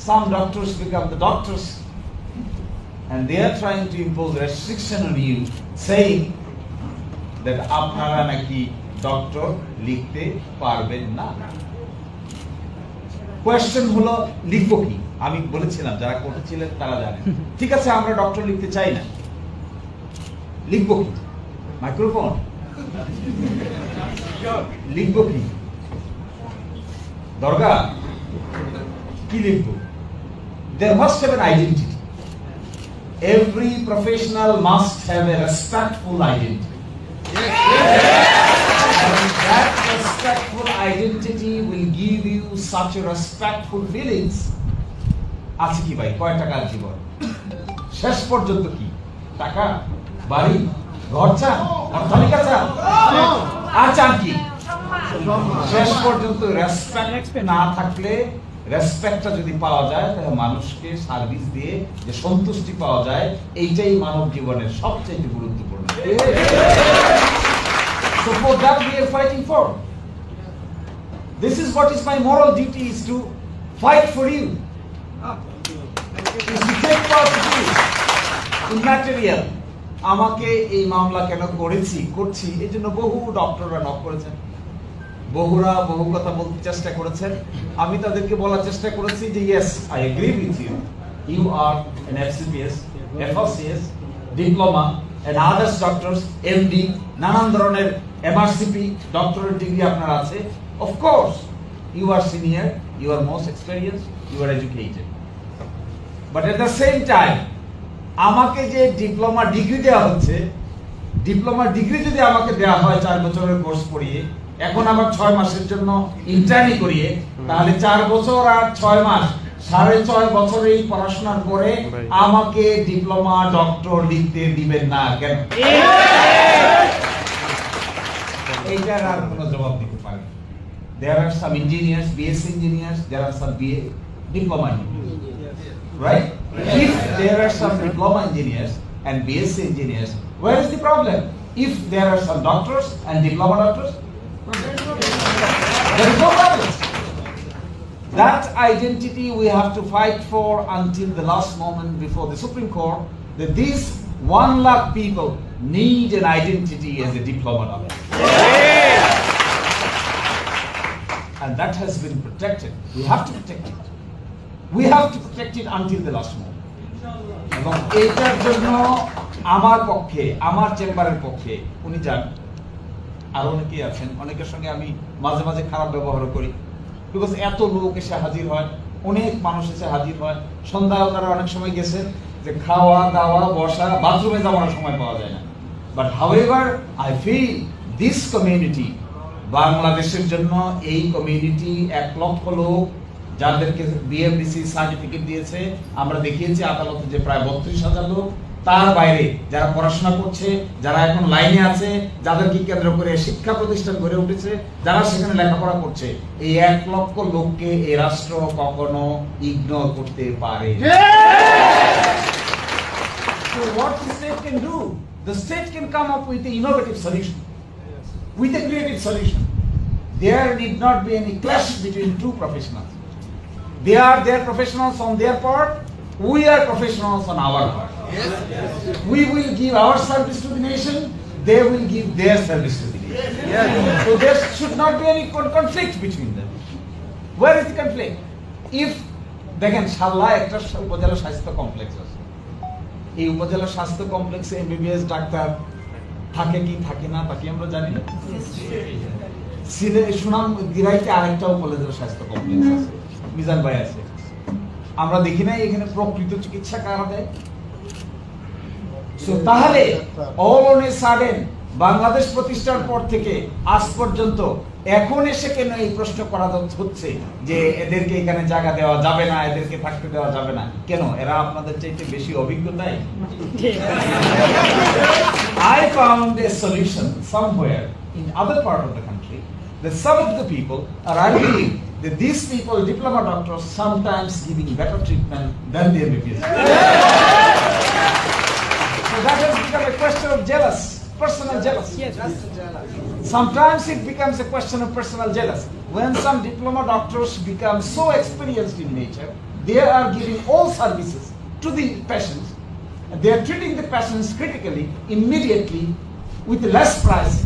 some doctors become the doctors, and they are trying to impose restriction on you, saying that আপনারা নাকি doctor লিখতে পারবেন না। Question হলো লিখবো কি? আমি বলেছিলাম যারা কোর্টে ছিলেন তারা জানেন। ঠিক আছে, আমরা ডক্টর লিখতে চাই না, লিখবো কি? মাইক্রোফোন লিখবো কি? দরকার কি লিখবো? There must have an identity. Every professional must have a respectful identity. And that respectful identity will give you such a respectful feelings. আছে কি ভাই? কয় টাকার জীবন? শেষ পর্যন্ত কি? টাকা, বাড়ি, ঘর চান, অট্টালিকা চান, আর চান কি? শেষ পর্যন্ত রেসপেক্ট না থাকলে, রেসপেক্টটা যদি পাওয়া যায়, তাহলে মানুষকে সার্ভিস দিয়ে যে সন্তুষ্টি পাওয়া যায়, এইটাই মানব জীবনের সবচেয়ে গুরুত্বপূর্ণ। So for that we are fighting for. This is what is my moral duty, is to fight for you. Is to take part of you in material. আমাকে এই মামলা কেন করছি এই জন্য বহু ডক্টররা নক করেছেন, বহুরা বহু কথা বলতে চেষ্টা করেছেন। আমি তাদেরকে বলার চেষ্টা করেছি যে yes, I agree with you. You are an FCPS, FRCS, diploma and others doctors, MD, নানান ধরনের MRCP, doctorate degree আপনার আছে। Of course, you are senior, you are most experienced, you are educated. But at the same time, আমাকে যে diploma degree দেওয়া হচ্ছে, diploma degree যদি আমাকে দেওয়া হয় 4 বছরের কোর্স করিয়ে, এখন আবার 6 মাসের জন্য ইন্টার্নি করিয়ে, তাহলে 4 বছর আর 6 মাস 6.5 বছর এই পড়াশোনার পরে আমাকে ডিপ্লোমা ডক্টর লিখতে দিবেন না কেন? এইটার আর কোনো জবাব দিতে পারে। There are some engineers, BSc engineers, there are some BA diploma engineers, right? If there are some diploma engineers and BSc engineers, where is the problem? If there are some doctors and diploma doctors, there is no problem. That identity we have to fight for until the last moment before the Supreme Court, that these 1 lakh people need an identity as a diploma doctor. And that has been protected. We have to protect it. We have to protect it until the last moment. এবং এইটার জন্য আমার পক্ষে, আমার চেম্বারের পক্ষে উনি যান, আর অনেকেই আছেন, অনেকের সঙ্গে আমি মাঝে মাঝে খারাপ ব্যবহার করি, বিকজ এত লোক এসে হাজির হয়, অনেক মানুষ এসে হাজির হয়, সন্ধ্যায় তারা অনেক সময় গেছেন যে খাওয়া দাওয়া বসা, বাথরুমে যাওয়ার সময় পাওয়া যায় না। But however I feel this community, বাংলাদেশের জন্য এই কমিউনিটি 1 লক্ষ লোক যাদেরকে বিএমডিসি সার্টিফিকেট দিয়েছে, আমরা দেখিয়েছি আদালতে যে প্রায় 32,000 লোক, তার বাইরে যারা পড়াশোনা করছে, যারা এখন লাইনে আছে, যাদেরকে কেন্দ্র করে শিক্ষা প্রতিষ্ঠান গড়ে উঠেছে, যারা সেখানে লেখাপড়া করছে, এই 1 লক্ষ লোককে এই রাষ্ট্র কখনো ইগনোর করতে পারে। So what the state can do? The state can come up with an innovative solution, with a creative solution. There need not be any clash between two professionals. They are their professionals on their part, we are professionals on our part. We will give our service to the nation, they will give their service to the nation. So there should not be any conflict between them. Where is the conflict? If দেখেন শাল্লা একটা উপজেলা স্বাস্থ্য complex আছে, এই উপজেলা স্বাস্থ্য কমপ্লেক্সে MBBS doctor থাকে কি থাকে না তা কি আমরা জানি না। সুনাম দিরাইতে আরেকটা উপজেলা স্বাস্থ্য কমপ্লেক্স আছে, মিজান ভাই আছে, আমরা দেখি নাই এখানে প্রকৃত চিকিৎসা কারা দেয়। সো তাহলে all on a sudden Bangladesh প্রতিষ্ঠার পর থেকে আজ পর্যন্ত এখন এসে কেন এই প্রশ্ন করা হচ্ছে যে এদেরকে এখানে জায়গা দেওয়া যাবে না, এদেরকে থাকতে দেওয়া যাবে না কেন? এরা আপনাদের চাইতে বেশি অভিজ্ঞতাই। I found a solution somewhere in other part of the country that some of the people are arguing that these people, diploma doctors, sometimes giving better treatment than the MBBS. So that has become a question of personal jealousy. Yes, Sometimes it becomes a question of personal jealousy. When some diploma doctors become so experienced in nature, they are giving all services to the patients. They are treating the patients critically, immediately, with less price.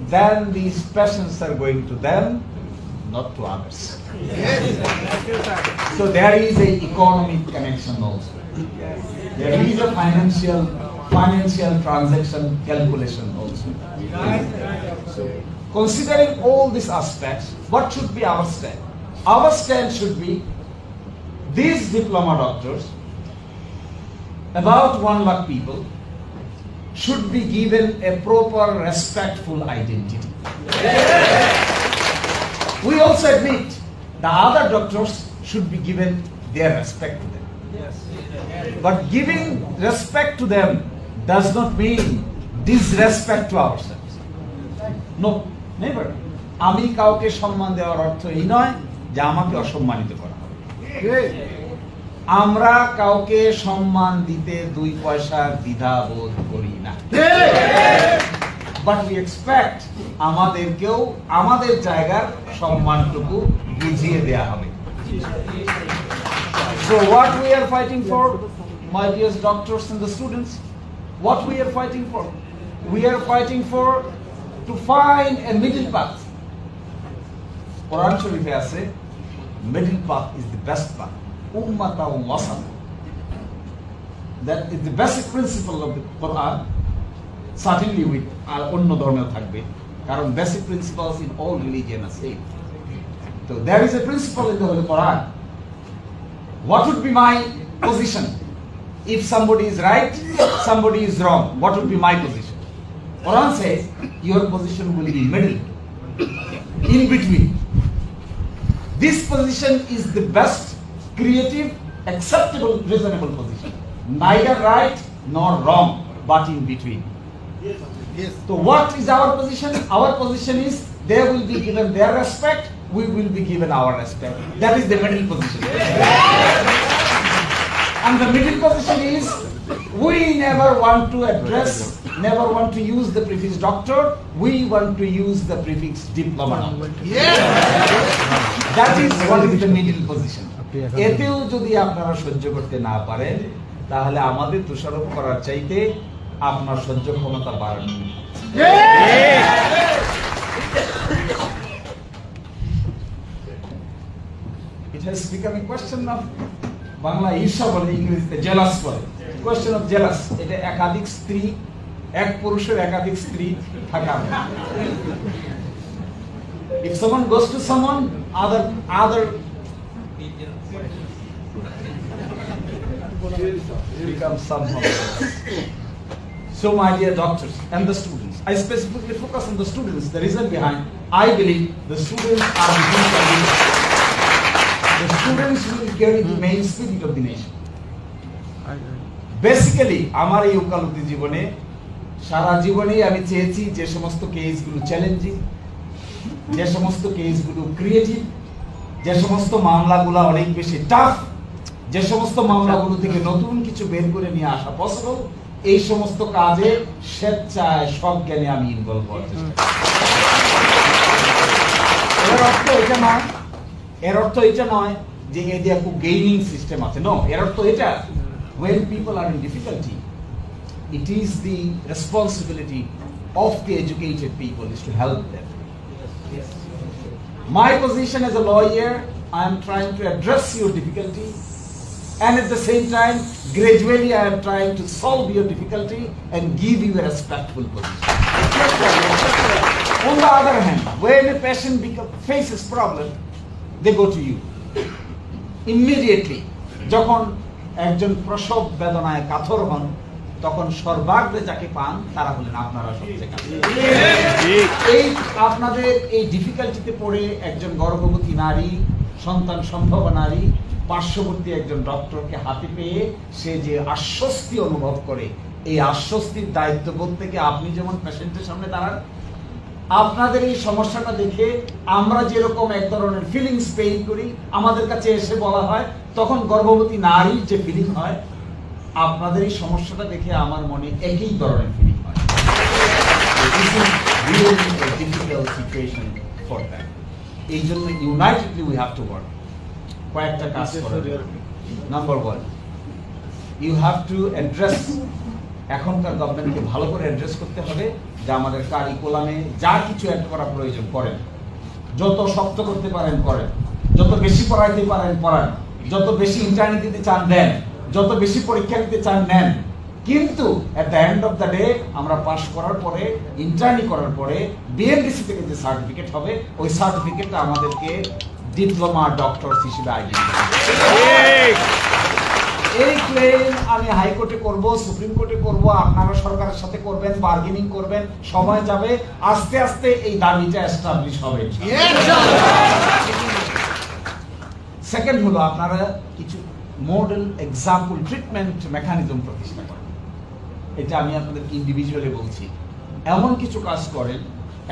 Then these patients are going to them, not to others. So there is a economic connection also. There is a financial transaction calculation also. So considering all these aspects, what should be our stand? Our stand should be these diploma doctors, about 1 lakh people, should be given a proper respectful identity. We also admit the other doctors should be given their respect to them. But giving respect to them does not mean disrespect to ourselves. No, never. আমি কাউকে সম্মান দেওয়ার অর্থ এই নয় যে আমাকে অসম্মানিত করা হবে। আমরা কাউকে সম্মান দিতে 2 পয়সার দ্বিধা বোধ করি না। But we expect আমাদেরকেও আমাদের জায়গার সম্মানটুকু বুঝিয়ে দেয়া হবে। So what we are fighting for, my dear doctors and the students, what we are fighting for? We are fighting for to find a middle path. Quran Sharif আছে, middle path is the best path. Ummatan wasat. That is the basic principle of the Quran. Certainly with অন্য ধর্মেও থাকবে, কারণ basic principles in all religion are same. So there is a principle in the Holy Quran. What would be my position? If somebody is right, somebody is wrong, what would be my position? Quran says your position will be middle, in between. This position is the best, creative, acceptable, reasonable position. Neither right nor wrong, but in between. Yes. So what is our position? Our position is they will be given their respect, we will be given our respect. That is the middle position. And the middle position is we never want to address, never want to use the prefix doctor, we want to use the prefix diploma. Yes. That is what is the middle position. এতেও যদি আপনারা সহ্য করতে না পারেন, তাহলে আমাদের দোষারোপ করার চাইতে আপনার সহ্য ক্ষমতা বাড়ানো। It has become a question of Bangla ঈর্ষা বলে, ইংরেজিতে জেলাস বলে, কোয়েশ্চেন অফ জেলাস। এটা একাধিক স্ত্রী, এক পুরুষের একাধিক স্ত্রী থাকা। If someone goes to someone, other becomes somehow. So my dear doctors and the students, I specifically focus on the students. The reason behind, I believe the students are the students will carry the main spirit of the nation. Basically, আমার এই উকালতি জীবনে সারা জীবনেই আমি চেয়েছি যে সমস্ত কেসগুলো challenging, যে সমস্ত কেসগুলো ক্রিয়েটিভ, যে সমস্ত মামলাগুলো অনেক বেশি টাফ, যে সমস্ত মামলাগুলো থেকে নতুন কিছু বের করে নিয়ে আসা পসিবল, এই সমস্ত কাজে স্বেচ্ছায় সজ্ঞানে আমি ইনভলভ হওয়ার চেষ্টা করি। এর অর্থ এটা নয় যে এদের খুব গেইনিং সিস্টেম আছে। নো, এর অর্থ এটা, when people are in difficulty, it is the responsibility of the educated people is to help them. Yes. My position as a lawyer, I am trying to address your difficulty, and at the same time, gradually I am trying to solve your difficulty and give you a respectful position. On the other hand, when a patient faces problem, they go to you. Immediately, যখন একজন প্রসব বেদনায় কাতর হন, তখন সর্বাগ্রে যাকে পান তারা হলেন আপনারা সবচেয়ে কাছে। এই আপনাদের এই ডিফিকাল্টিতে পড়ে একজন গর্ভবতী নারী, সন্তান সম্ভব নারী, পার্শ্ববর্তী একজন ডক্টরকে হাতে পেয়ে সে যে আশ্বস্তি অনুভব করে, এই আশ্বস্তির দায়িত্ববোধ থেকে আপনি যেমন পেশেন্টের সামনে দাঁড়ান, আপনাদের এই সমস্যাটা দেখে আমরা যেরকম এক ধরনের ফিলিংস পেইন করি, আমাদের কাছে এসে বলা হয়, তখন গর্ভবতী নারীর যে ফিলিং হয়, আপনাদের এই সমস্যাটা দেখে আমার মনে একই ধরনের ফিলিং হয়। এই জন্য unitedly we have to work. কয়েকটা কাজ করেন। Number 1, you have to address, এখনকার গভর্নমেন্টকে ভালো করে অ্যাড্রেস করতে হবে যে আমাদের কারিকুলামে যা কিছু অ্যাড করা প্রয়োজন করেন, যত শক্ত করতে পারেন করেন, যত বেশি পড়াইতে পারেন পড়ান, যত বেশি ইন্টারনেট দিতে চান দেন, যত বেশি পরীক্ষা দিতে চান নেন। কিন্তু at the end of the day আমরা পাস করার পরে, ইন্টার্নি করার পরে বিএমডিসি থেকে যে সার্টিফিকেট হবে, ওই সার্টিফিকেটটা আমাদেরকে ডিপ্লোমা ডক্টরস হিসেবে এই ক্লেম আমি হাইকোর্টে করব, সুপ্রিম কোর্টে করব, আপনারা সরকারের সাথে করবেন, বার্গেনিং করবেন, সময় যাবে, আস্তে আস্তে এই দাবিটা এস্টাবলিশ হবে। সেকেন্ড হলো আপনারা কিছু মডেল এক্সাম্পল ট্রিটমেন্ট মেকানিজম প্রতিষ্ঠা করেন। এটা আমি আপনাদেরকে ইন্ডিভিজুয়ালি বলছি। এমন কিছু কাজ করেন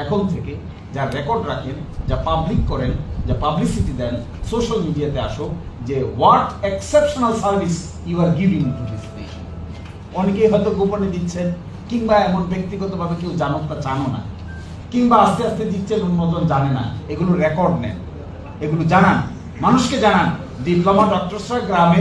এখন থেকে, যা রেকর্ড রাখেন, যা পাবলিক করেন, যা পাবলিসিটি দেন, সোশ্যাল মিডিয়াতে আসো যে what exceptional service you are giving to this nation. অনেকেই হয়তো গোপনে দিচ্ছেন, কিংবা এমন ব্যক্তিগতভাবে কেউ জানুক তা জানো না, কিংবা আস্তে আস্তে দিচ্ছেন অন্যজন জানে না। এগুলো রেকর্ড নেন, এগুলো জানান, মানুষকে জানান। ডিপ্লোমা ডক্টরসরা গ্রামে